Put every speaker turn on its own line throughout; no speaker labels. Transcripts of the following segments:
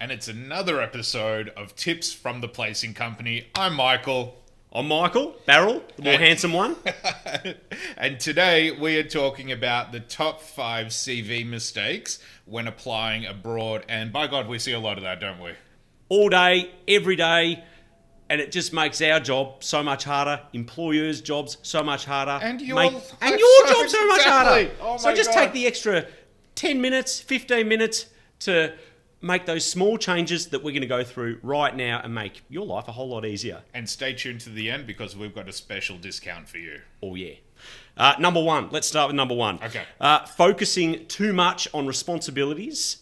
and it's another episode of Tips from the Placing Company. I'm Michael.
I'm Michael Barrel, the more handsome one.
And today we are talking about the top 5 CV mistakes when applying abroad. And by God, we see a lot of that, don't we?
All day, every day, and it just makes our job so much harder, employers' jobs so much harder,
And your
job so much harder.
Oh
So
my
just
God.
take the extra 10 minutes, 15 minutes to make those small changes that we're going to go through right now and make your life a whole lot easier.
And stay tuned to the end because we've got a special discount for you.
Oh, yeah. Number one. Let's start with number one.
Okay.
Focusing too much on responsibilities,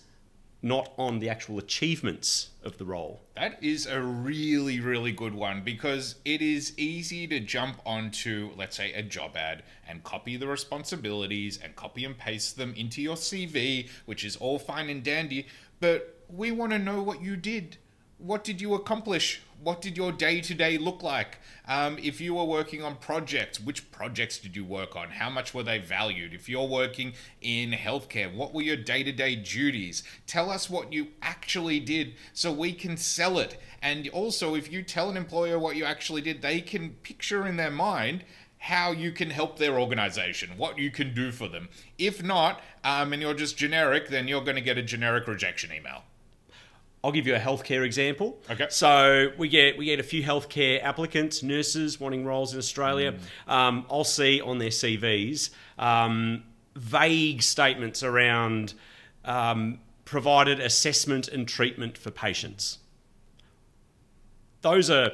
not on the actual achievements of the role.
That is a really, really good one because it is easy to jump onto, let's say, a job ad and copy the responsibilities and copy and paste them into your CV, which is all fine and dandy. But we want to know what you did. What did you accomplish? What did your day-to-day look like? If you were working on projects, which projects did you work on? How much were they valued? If you're working in healthcare, what were your day-to-day duties? Tell us what you actually did so we can sell it. And also, if you tell an employer what you actually did, they can picture in their mind how you can help their organization, what you can do for them. If not, and you're just generic, then you're going to get a generic rejection email.
I'll give you a healthcare example.
Okay.
So we get a few healthcare applicants, nurses wanting roles in Australia. I'll see on their CVs vague statements around provided assessment and treatment for patients. Those are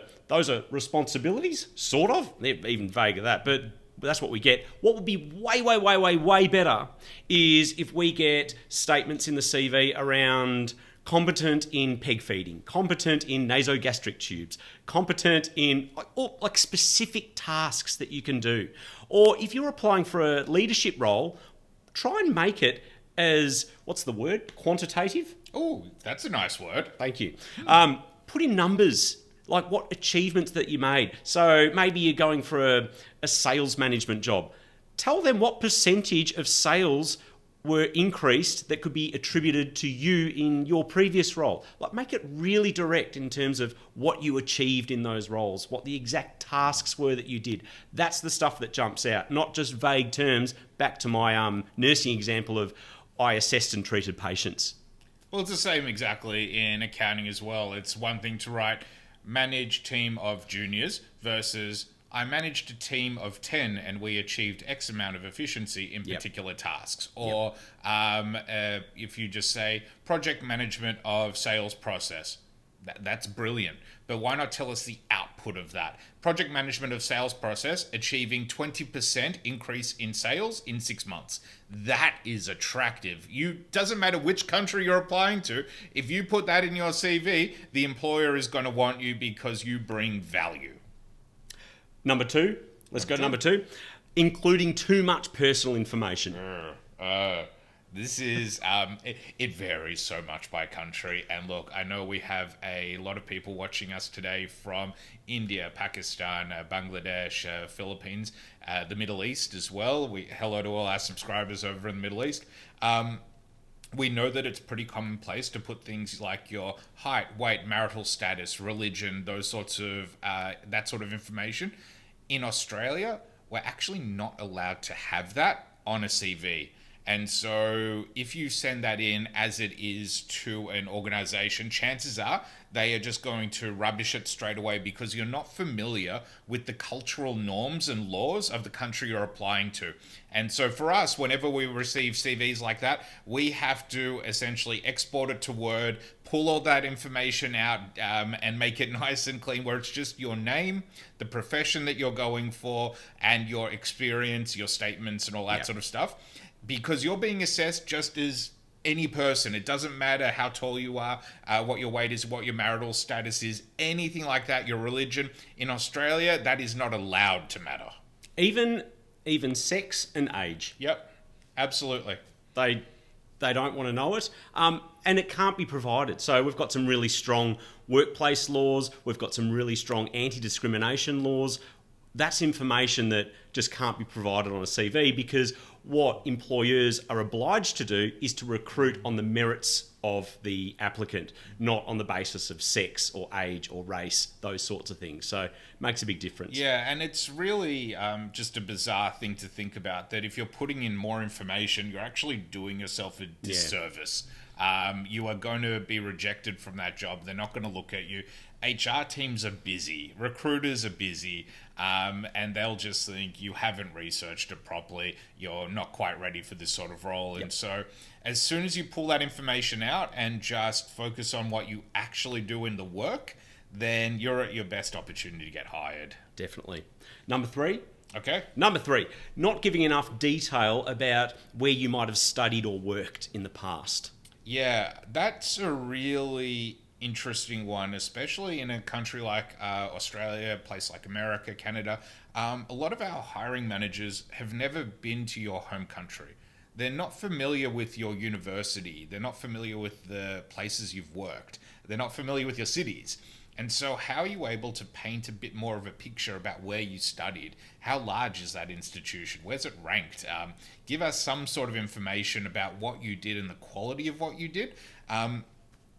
responsibilities, sort of. They're even vague at that, but that's what we get. What would be way better is if we get statements in the CV around competent in peg feeding, competent in nasogastric tubes, competent in like specific tasks that you can do. Or if you're applying for a leadership role, try and make it as, what's the word? Quantitative?
Oh, that's a nice word.
Thank you. Put in numbers, like what achievements that you made. So maybe you're going for a sales management job. Tell them what percentage of sales were increased that could be attributed to you in your previous role. Like, make it really direct in terms of what you achieved in those roles, what the exact tasks were that you did. That's the stuff that jumps out, not just vague terms. Back to my nursing example of I assessed and treated patients.
Well, it's the same exactly in accounting as well. It's one thing to write manage team of juniors versus I managed a team of 10 and we achieved X amount of efficiency in particular tasks. Or if you just say project management of sales process, that's brilliant. But why not tell us the output of that? Project management of sales process, achieving 20% increase in sales in 6 months. That is attractive. Doesn't matter which country you're applying to. If you put that in your CV, the employer is going to want you because you bring value.
Number two, let's go to number two, including too much personal information.
This is, it varies so much by country. And look, I know we have a lot of people watching us today from India, Pakistan, Bangladesh, Philippines, the Middle East as well. Hello to all our subscribers over in the Middle East. We know that it's pretty commonplace to put things like your height, weight, marital status, religion, those sorts of, that sort of information. In Australia, we're actually not allowed to have that on a CV. And so if you send that in as it is to an organization, chances are they are just going to rubbish it straight away because you're not familiar with the cultural norms and laws of the country you're applying to. And so for us, whenever we receive CVs like that, we have to essentially export it to Word, pull all that information out and make it nice and clean where it's just your name, the profession that you're going for, and your experience, your statements and all that sort of stuff. Because you're being assessed just as any person. It doesn't matter how tall you are, what your weight is, what your marital status is, anything like that, your religion. In Australia, that is not allowed to matter.
Even sex and age.
Yep, absolutely.
They don't want to know it. And it can't be provided. So we've got some really strong workplace laws. We've got some really strong anti-discrimination laws. That's information that just can't be provided on a CV because what employers are obliged to do is to recruit on the merits of the applicant, not on the basis of sex or age or race, those sorts of things. So it makes a big difference.
Yeah, and it's really just a bizarre thing to think about, that if you're putting in more information, you're actually doing yourself a disservice. You are going to be rejected from that job. They're not going to look at you. HR teams are busy, recruiters are busy, and they'll just think you haven't researched it properly, you're not quite ready for this sort of role. And so as soon as you pull that information out and just focus on what you actually do in the work, then you're at your best opportunity to get hired.
Definitely. Number 3.
Okay.
Number 3, not giving enough detail about where you might have studied or worked in the past.
Yeah, that's a really interesting one, especially in a country like Australia, a place like America, Canada. A lot of our hiring managers have never been to your home country. They're not familiar with your university. They're not familiar with the places you've worked. They're not familiar with your cities. And so how are you able to paint a bit more of a picture about where you studied? How large is that institution? Where's it ranked? Give us some sort of information about what you did and the quality of what you did.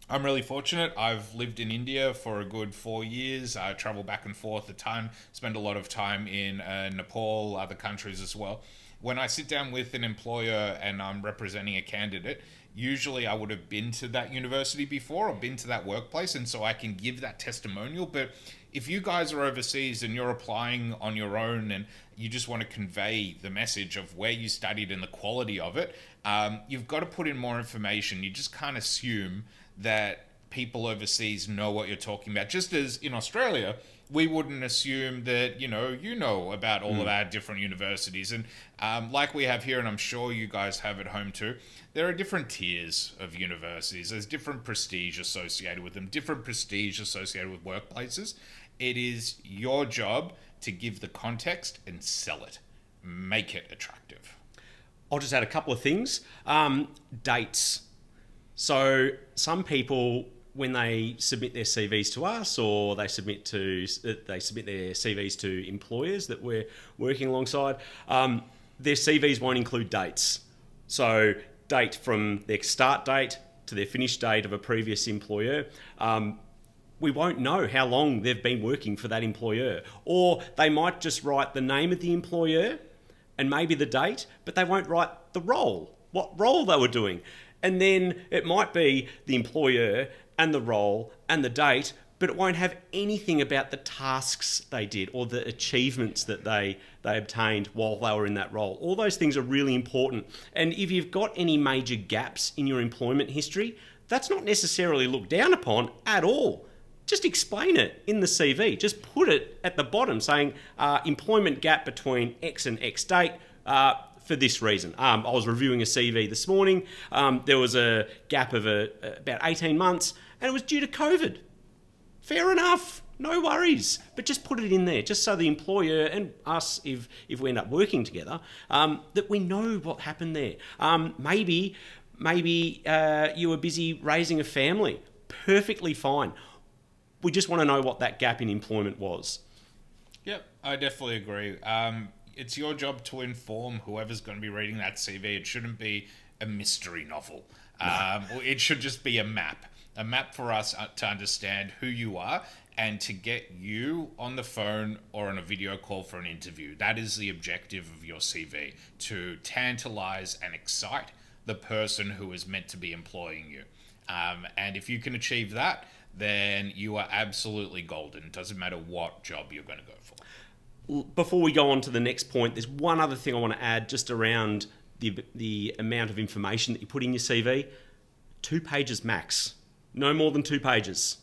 I'm really fortunate. I've lived in India for a good 4 years. I travel back and forth a ton, spend a lot of time in Nepal, other countries as well. When I sit down with an employer and I'm representing a candidate, usually I would have been to that university before or been to that workplace, and so I can give that testimonial. But if you guys are overseas and you're applying on your own and you just want to convey the message of where you studied and the quality of it, you've got to put in more information. You just can't assume that people overseas know what you're talking about. Just as in Australia, we wouldn't assume that, you know about all of our different universities. And like we have here, and I'm sure you guys have at home too, there are different tiers of universities. There's different prestige associated with them, different prestige associated with workplaces. It is your job to give the context and sell it. Make it attractive.
I'll just add a couple of things. Dates. So some people, when they submit their CVs to us, or they submit their CVs to employers that we're working alongside, their CVs won't include dates. So date from their start date to their finish date of a previous employer. We won't know how long they've been working for that employer. Or they might just write the name of the employer and maybe the date, but they won't write the role, what role they were doing. And then it might be the employer and the role and the date, but it won't have anything about the tasks they did or the achievements that they obtained while they were in that role. All those things are really important. And if you've got any major gaps in your employment history, that's not necessarily looked down upon at all. Just explain it in the CV. Just put it at the bottom saying employment gap between X and X date, for this reason. I was reviewing a CV this morning. There was a gap of about 18 months, and it was due to COVID. Fair enough, no worries. But just put it in there, just so the employer and us, if we end up working together, that we know what happened there. Maybe you were busy raising a family. Perfectly fine. We just want to know what that gap in employment was.
Yep, I definitely agree. It's your job to inform whoever's going to be reading that CV. It shouldn't be a mystery novel. It should just be a map for us to understand who you are and to get you on the phone or on a video call for an interview. That is the objective of your CV, to tantalize and excite the person who is meant to be employing you. And if you can achieve that, then you are absolutely golden. It doesn't matter what job you're going to go for.
Before we go on to the next point, there's one other thing I want to add just around the amount of information that you put in your CV. 2 pages max. No more than 2 pages.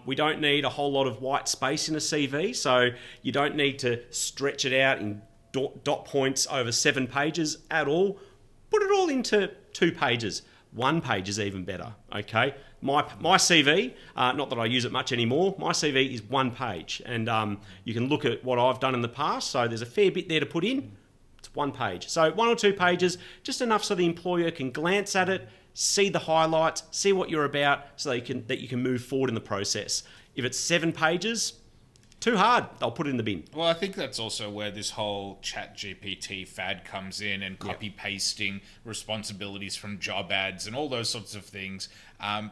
We don't need a whole lot of white space in a CV, so you don't need to stretch it out in dot points over 7 pages at all. Put it all into 2 pages. 1 page is even better, okay? My CV, not that I use it much anymore, my CV is 1 page. And you can look at what I've done in the past, so there's a fair bit there to put in. It's 1 page. So 1 or 2 pages, just enough so the employer can glance at it, see the highlights, see what you're about, so that you can move forward in the process. If it's 7 pages, Too hard, they'll put it in the bin.
Well, I think that's also where this whole chat GPT fad comes in, and copy pasting responsibilities from job ads and all those sorts of things.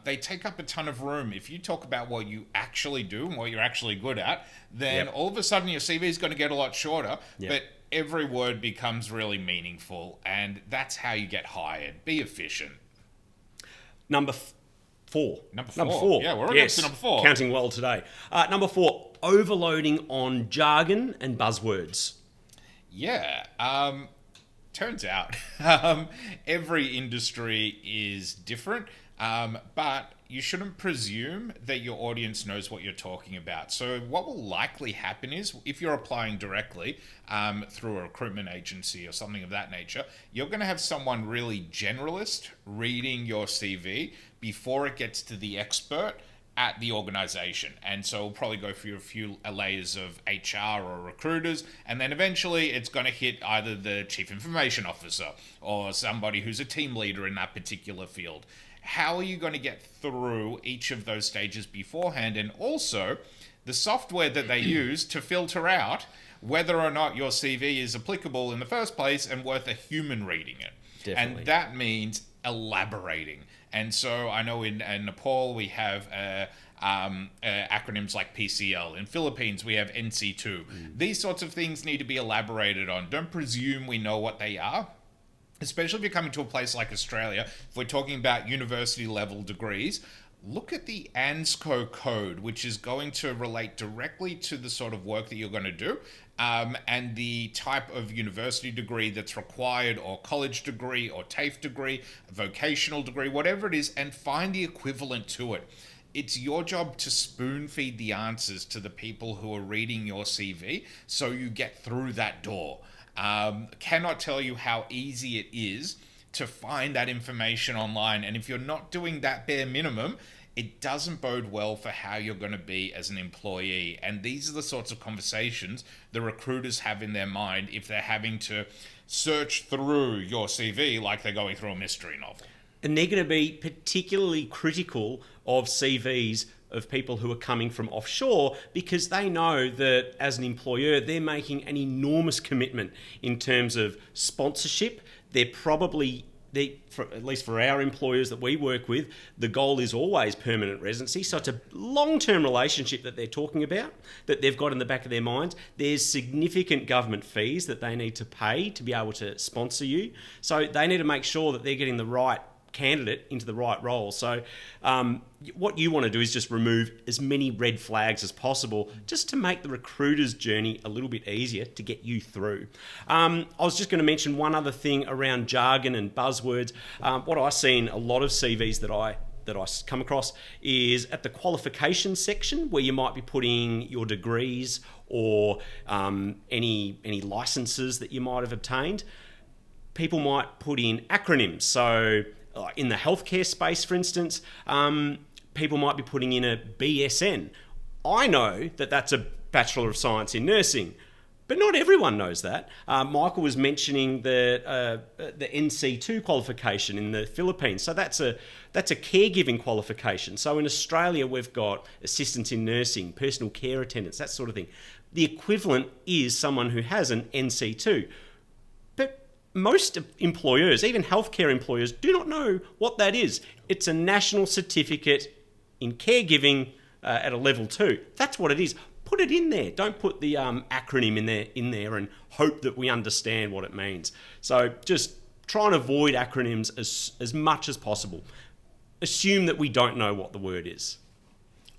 They take up a ton of room. If you talk about what you actually do and what you're actually good at, then all of a sudden your CV is going to get a lot shorter, but every word becomes really meaningful, and that's how you get hired. Be efficient.
Number four.
Number four. Yeah, we're already up to number 4.
Counting well today. Number 4, overloading on jargon and buzzwords.
Yeah. Turns out every industry is different, but you shouldn't presume that your audience knows what you're talking about. So what will likely happen is, if you're applying directly through a recruitment agency or something of that nature, you're going to have someone really generalist reading your CV before it gets to the expert at the organization. And so we'll probably go through a few layers of HR or recruiters, and then eventually it's going to hit either the chief information officer or somebody who's a team leader in that particular field. How are you going to get through each of those stages beforehand? And also the software that they use to filter out whether or not your CV is applicable in the first place and worth a human reading it.
Definitely.
And that means elaborating. And so I know in Nepal we have acronyms like PCL. In Philippines we have NC2. These sorts of things need to be elaborated on. Don't presume we know what they are. Especially if you're coming to a place like Australia, if we're talking about university level degrees, look at the ANSCO code, which is going to relate directly to the sort of work that you're going to do, and the type of university degree that's required, or college degree, or TAFE degree, vocational degree, whatever it is, and find the equivalent to it. It's your job to spoon feed the answers to the people who are reading your CV so you get through that door. Cannot tell you how easy it is to find that information online. And if you're not doing that bare minimum, it doesn't bode well for how you're going to be as an employee. And these are the sorts of conversations the recruiters have in their mind if they're having to search through your CV like they're going through a mystery novel.
And they're going to be particularly critical of CVs of people who are coming from offshore, because they know that as an employer, they're making an enormous commitment in terms of sponsorship. At least for our employers that we work with, the goal is always permanent residency. So it's a long-term relationship that they're talking about, that they've got in the back of their minds. There's significant government fees that they need to pay to be able to sponsor you. So they need to make sure that they're getting the right candidate into the right role. So what you want to do is just remove as many red flags as possible, just to make the recruiter's journey a little bit easier to get you through. I was just going to mention one other thing around jargon and buzzwords. What I see in a lot of CVs that I come across is at the qualifications section, where you might be putting your degrees or any licenses that you might have obtained. People might put in acronyms. So in the healthcare space, for instance, people might be putting in a BSN. I know that that's a Bachelor of Science in Nursing, but not everyone knows that. Michael was mentioning the NC2 qualification in the Philippines. So that's a caregiving qualification. So in Australia, we've got assistants in nursing, personal care attendants, that sort of thing. The equivalent is someone who has an NC2. Most employers, even healthcare employers, do not know what that is. It's a national certificate in caregiving at a level 2. That's what it is. Put it in there. Don't put the acronym in there and hope that we understand what it means. So just try and avoid acronyms as much as possible. Assume that we don't know what the word is.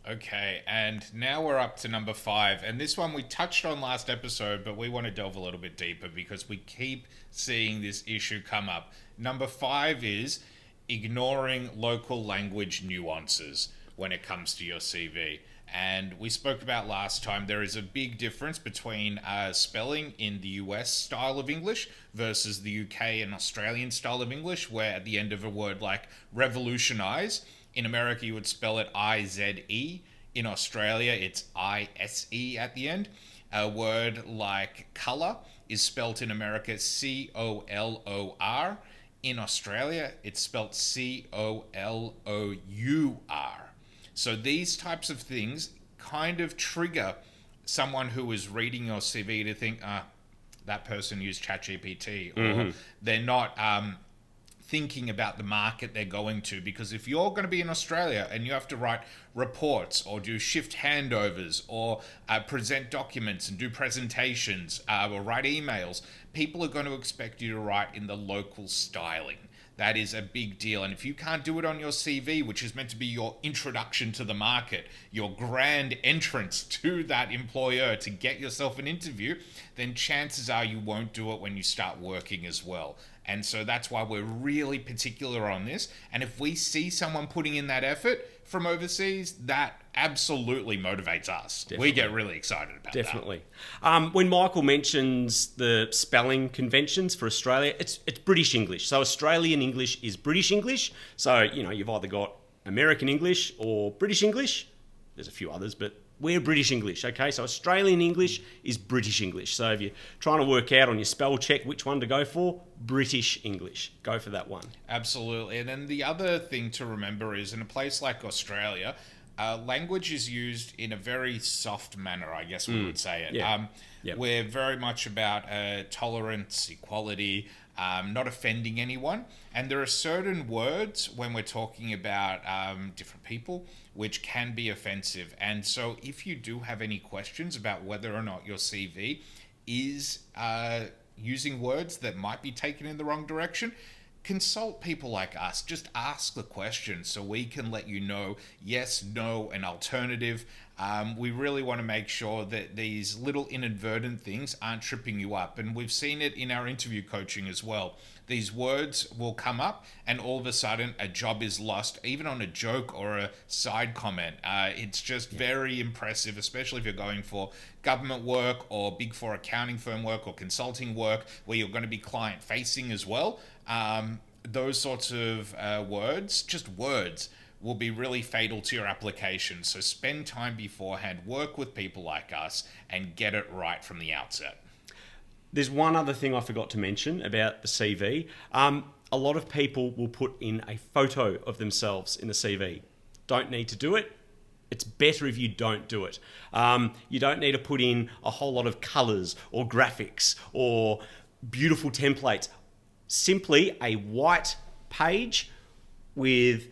Okay, and now we're up to number 5, and this one we touched on last episode, but we want to delve a little bit deeper because we keep seeing this issue come up. Number 5 is ignoring local language nuances when it comes to your CV. And we spoke about last time, there is a big difference between spelling in the US style of English versus the UK and Australian style of English, where at the end of a word like revolutionize, in America, you would spell it I-Z-E. In Australia, it's I-S-E at the end. A word like colour is spelt in America C-O-L-O-R. In Australia, it's spelt C-O-L-O-U-R. So these types of things kind of trigger someone who is reading your CV to think, that person used ChatGPT, or they're not thinking about the market they're going to. Because if you're going to be in Australia and you have to write reports or do shift handovers or present documents and do presentations or write emails, people are going to expect you to write in the local styling. That is a big deal. And if you can't do it on your CV, which is meant to be your introduction to the market, your grand entrance to that employer to get yourself an interview, then chances are you won't do it when you start working as well. And so that's why we're really particular on this. And if we see someone putting in that effort from overseas, that absolutely motivates us.
Definitely.
We get really excited about that.
Definitely. When Michael mentions the spelling conventions for Australia, it's British English. So Australian English is British English. So, you've either got American English or British English. There's a few others, but we're British English, okay? So Australian English is British English. So if you're trying to work out on your spell check which one to go for, British English. Go for that one.
Absolutely. And then the other thing to remember is in a place like Australia, language is used in a very soft manner, I guess we would say it.
Yeah.
We're very much about tolerance, equality, not offending anyone. And there are certain words when we're talking about different people which can be offensive. And so if you do have any questions about whether or not your CV is using words that might be taken in the wrong direction, consult people like us. Just ask the question so we can let you know yes, no, an alternative. We really want to make sure that these little inadvertent things aren't tripping you up. And we've seen it in our interview coaching as well. These words will come up and all of a sudden a job is lost, even on a joke or a side comment. It's just very impressive, especially if you're going for government work or big four accounting firm work or consulting work where you're going to be client facing as well. Those sorts of words, just words, will be really fatal to your application. So spend time beforehand, work with people like us, and get it right from the outset.
There's one other thing I forgot to mention about the CV. A lot of people will put in a photo of themselves in the CV. Don't need to do it. It's better if you don't do it. You don't need to put in a whole lot of colours or graphics or beautiful templates. Simply a white page with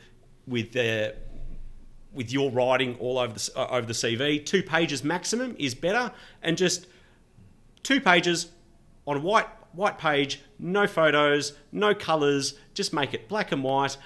your writing all over the CV. 2 pages maximum is better, and just 2 pages on a white page, no photos, no colours, just make it black and white.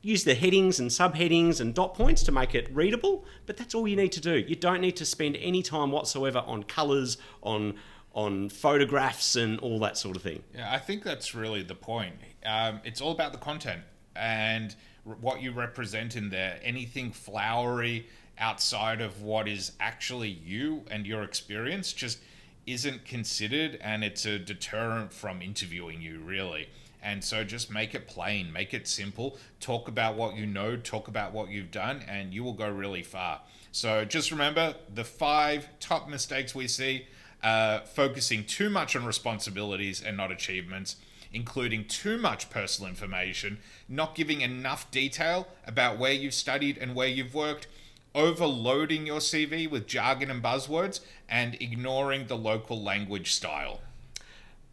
Use the headings and subheadings and dot points to make it readable, but that's all you need to do. You don't need to spend any time whatsoever on colours, on photographs and all that sort of thing.
Yeah, I think that's really the point. It's all about the content and what you represent in there. Anything flowery outside of what is actually you and your experience just isn't considered, and it's a deterrent from interviewing you, really. And so just make it plain, make it simple, talk about what you know, talk about what you've done, and you will go really far. So just remember the 5 top mistakes we see: focusing too much on responsibilities and not achievements, including too much personal information, not giving enough detail about where you've studied and where you've worked, overloading your CV with jargon and buzzwords, and ignoring the local language style.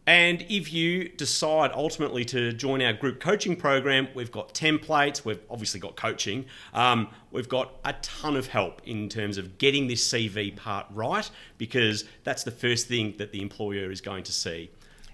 And if you decide ultimately to join our group coaching program, we've got templates, we've obviously got coaching, we've got a ton of help in terms of getting this CV part right, because that's the first thing that the employer is going to see.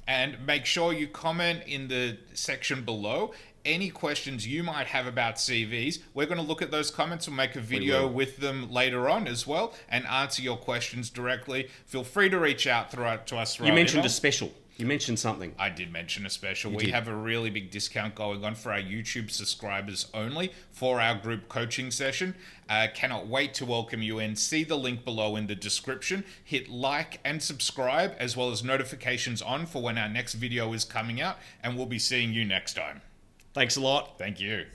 And make sure you comment in the section below any questions you might have about CVs. We're going to look at those comments. We'll make a video with them later on as well and answer your questions directly. Feel free to reach out to us.
You mentioned a special. You mentioned something.
I did mention a special. We have a really big discount going on for our YouTube subscribers only for our group coaching session. Cannot wait to welcome you in. See the link below in the description. Hit like and subscribe, as well as notifications on for when our next video is coming out. And we'll be seeing you next time.
Thanks a lot.
Thank you.